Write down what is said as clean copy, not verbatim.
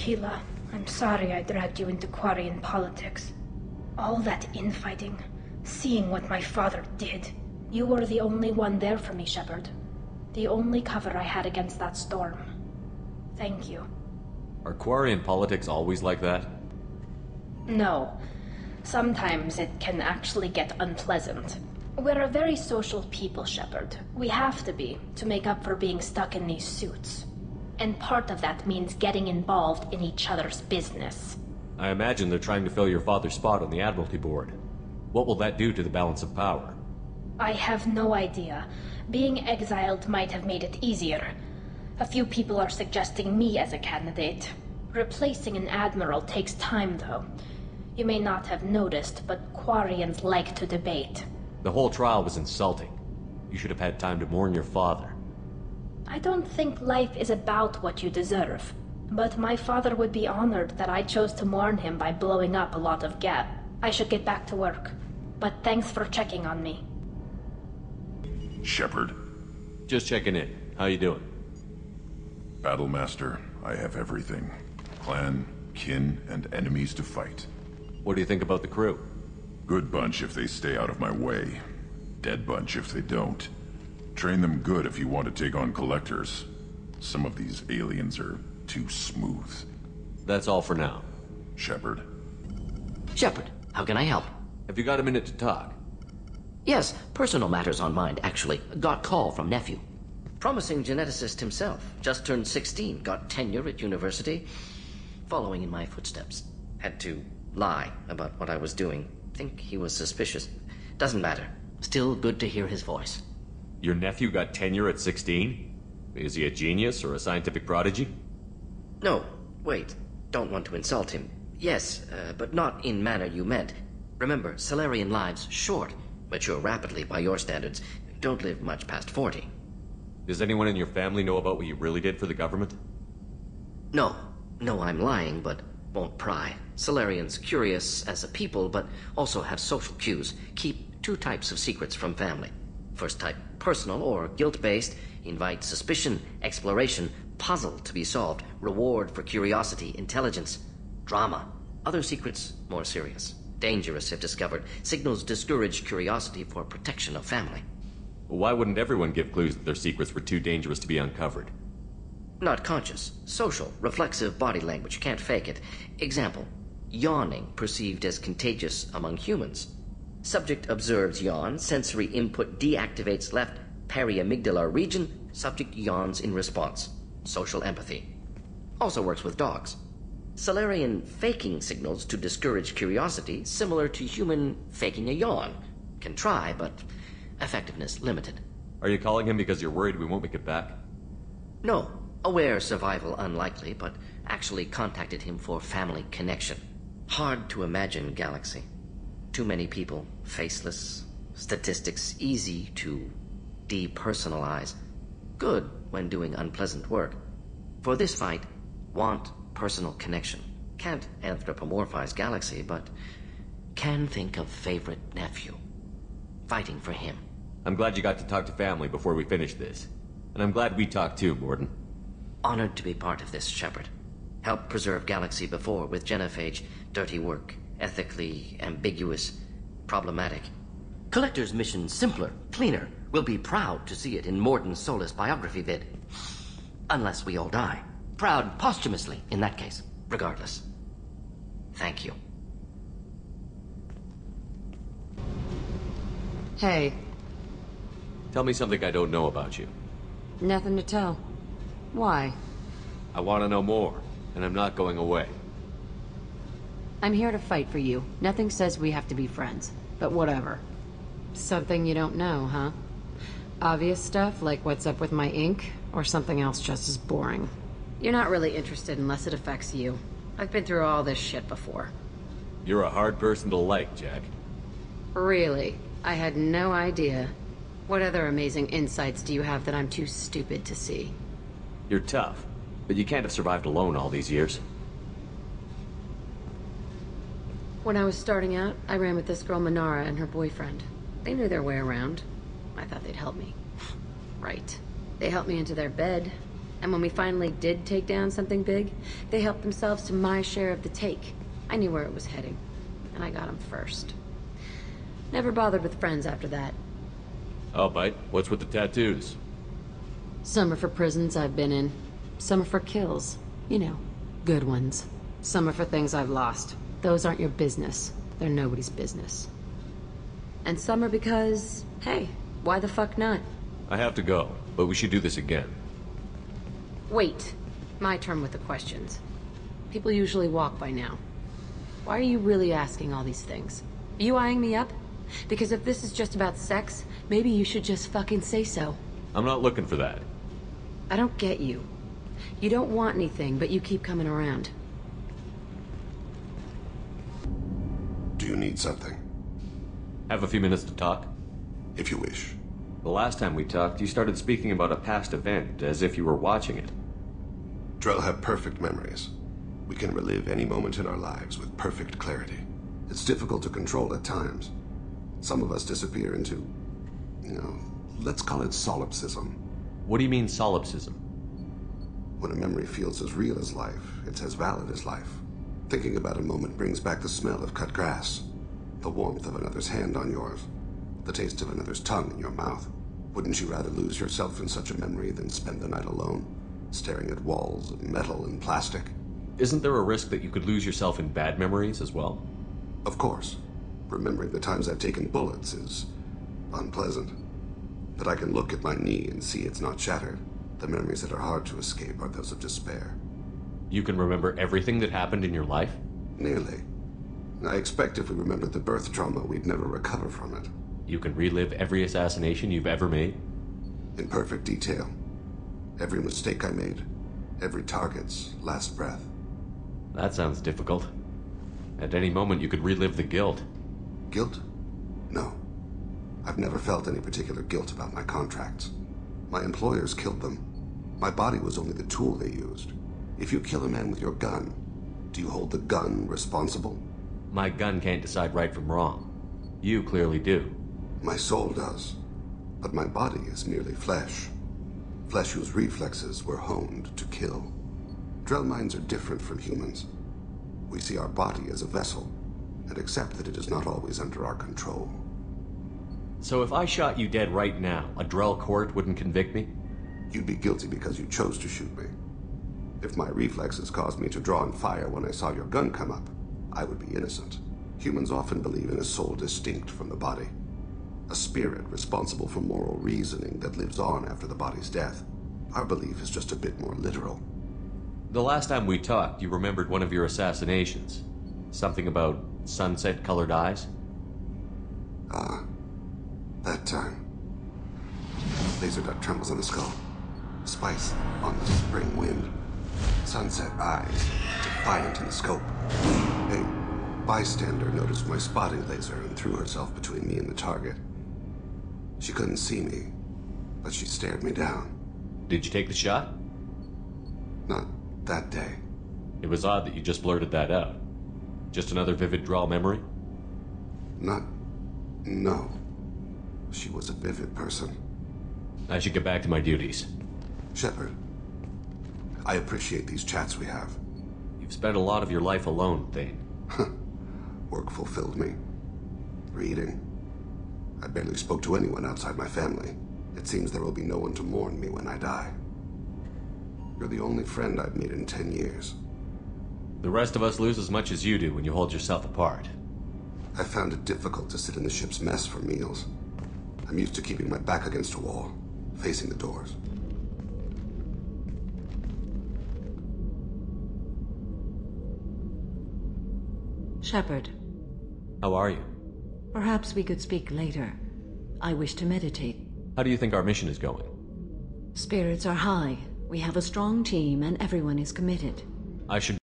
Keela, I'm sorry I dragged you into Quarian politics. All that infighting, seeing what my father did. You were the only one there for me, Shepard. The only cover I had against that storm. Thank you. Are Quarian politics always like that? No. Sometimes it can actually get unpleasant. We're a very social people, Shepard. We have to be, to make up for being stuck in these suits. And part of that means getting involved in each other's business. I imagine they're trying to fill your father's spot on the Admiralty Board. What will that do to the balance of power? I have no idea. Being exiled might have made it easier. A few people are suggesting me as a candidate. Replacing an admiral takes time, though. You may not have noticed, but Quarians like to debate. The whole trial was insulting. You should have had time to mourn your father. I don't think life is about what you deserve. But my father would be honored that I chose to mourn him by blowing up a lot of Gap. I should get back to work. But thanks for checking on me. Shepard. Just checking in. How you doing? Battlemaster, I have everything. Clan, kin, and enemies to fight. What do you think about the crew? Good bunch if they stay out of my way. Dead bunch if they don't. Train them good if you want to take on collectors. Some of these aliens are too smooth. That's all for now. Shepard. Shepard, how can I help? Have you got a minute to talk? Yes, personal matters on mind, actually. Got call from nephew. Promising geneticist himself. Just turned 16, got tenure at university. Following in my footsteps. Had to lie about what I was doing. Think he was suspicious. Doesn't matter. Still good to hear his voice. Your nephew got tenure at 16? Is he a genius or a scientific prodigy? No, wait. Don't want to insult him. Yes, but not in manner you meant. Remember, Salarian lives short. Mature rapidly by your standards. Don't live much past 40. Does anyone in your family know about what you really did for the government? No. No, I'm lying, but won't pry. Salarians curious as a people, but also have social cues. Keep two types of secrets from family. First type, personal or guilt-based. Invite suspicion, exploration, puzzle to be solved, reward for curiosity, intelligence, drama. Other secrets, more serious. Dangerous if discovered. Signals discourage curiosity for protection of family. Why wouldn't everyone give clues that their secrets were too dangerous to be uncovered? Not conscious. Social, reflexive body language. Can't fake it. Example. Yawning perceived as contagious among humans. Subject observes yawn. Sensory input deactivates left periamygdalar region. Subject yawns in response. Social empathy. Also works with dogs. Salarian faking signals to discourage curiosity, similar to human faking a yawn. Can try, but effectiveness limited. Are you calling him because you're worried we won't make it back? No. Aware survival unlikely, but actually contacted him for family connection. Hard to imagine galaxy. Too many people, faceless, statistics easy to depersonalize. Good when doing unpleasant work. For this fight, want personal connection. Can't anthropomorphize galaxy, but can think of favorite nephew. Fighting for him. I'm glad you got to talk to family before we finish this. And I'm glad we talked too, Mordin. Honored to be part of this, Shepard. Helped preserve galaxy before with genophage. Dirty work. Ethically ambiguous. Problematic. Collector's mission simpler, cleaner. We'll be proud to see it in Mordin's Solus biography vid. Unless we all die. Proud posthumously, in that case. Regardless. Thank you. Hey. Tell me something I don't know about you. Nothing to tell. Why? I want to know more, and I'm not going away. I'm here to fight for you. Nothing says we have to be friends, but whatever. Something you don't know, huh? Obvious stuff, like what's up with my ink, or something else just as boring. You're not really interested unless it affects you. I've been through all this shit before. You're a hard person to like, Jack. Really? I had no idea. What other amazing insights do you have that I'm too stupid to see? You're tough, but you can't have survived alone all these years. When I was starting out, I ran with this girl Manara and her boyfriend. They knew their way around. I thought they'd help me. Right. They helped me into their bed. And when we finally did take down something big, they helped themselves to my share of the take. I knew where it was heading, and I got them first. Never bothered with friends after that. I'll bite. What's with the tattoos? Some are for prisons I've been in. Some are for kills. You know, good ones. Some are for things I've lost. Those aren't your business. They're nobody's business. And some are because, hey, why the fuck not? I have to go, but we should do this again. Wait. My turn with the questions. People usually walk by now. Why are you really asking all these things? Are you eyeing me up? Because if this is just about sex, maybe you should just fucking say so. I'm not looking for that. I don't get you. You don't want anything, but you keep coming around. Do you need something? Have a few minutes to talk? If you wish. The last time we talked, you started speaking about a past event, as if you were watching it. Drell have perfect memories. We can relive any moment in our lives with perfect clarity. It's difficult to control at times. Some of us disappear into, let's call it solipsism. What do you mean, solipsism? When a memory feels as real as life, it's as valid as life. Thinking about a moment brings back the smell of cut grass, the warmth of another's hand on yours, the taste of another's tongue in your mouth. Wouldn't you rather lose yourself in such a memory than spend the night alone, staring at walls of metal and plastic? Isn't there a risk that you could lose yourself in bad memories as well? Of course. Remembering the times I've taken bullets is unpleasant. But I can look at my knee and see it's not shattered. The memories that are hard to escape are those of despair. You can remember everything that happened in your life? Nearly. I expect if we remembered the birth trauma, we'd never recover from it. You can relive every assassination you've ever made? In perfect detail. Every mistake I made. Every target's last breath. That sounds difficult. At any moment, you could relive the guilt. Guilt? No. I've never felt any particular guilt about my contracts. My employers killed them. My body was only the tool they used. If you kill a man with your gun, do you hold the gun responsible? My gun can't decide right from wrong. You clearly do. My soul does. But my body is merely flesh. Flesh whose reflexes were honed to kill. Drell minds are different from humans. We see our body as a vessel, and accept that it is not always under our control. So if I shot you dead right now, a Drell court wouldn't convict me? You'd be guilty because you chose to shoot me. If my reflexes caused me to draw and fire when I saw your gun come up, I would be innocent. Humans often believe in a soul distinct from the body. A spirit responsible for moral reasoning that lives on after the body's death. Our belief is just a bit more literal. The last time we talked, you remembered one of your assassinations. Something about sunset-colored eyes? That time. Laser dot trembles on the skull. Spice on the spring wind. Sunset eyes, defiant in the scope. A bystander noticed my spotting laser and threw herself between me and the target. She couldn't see me, but she stared me down. Did you take the shot? Not that day. It was odd that you just blurted that out. Just another vivid Drell memory? No. She was a vivid person. I should get back to my duties. Shepard, I appreciate these chats we have. You've spent a lot of your life alone, Thane. Work fulfilled me. Reading. I barely spoke to anyone outside my family. It seems there will be no one to mourn me when I die. You're the only friend I've made in 10 years. The rest of us lose as much as you do when you hold yourself apart. I found it difficult to sit in the ship's mess for meals. I'm used to keeping my back against a wall, facing the doors. Shepard, How are you? perhaps we could speak later. I wish to meditate. How do you think our mission is going? Spirits are high. We have a strong team and everyone is committed. I should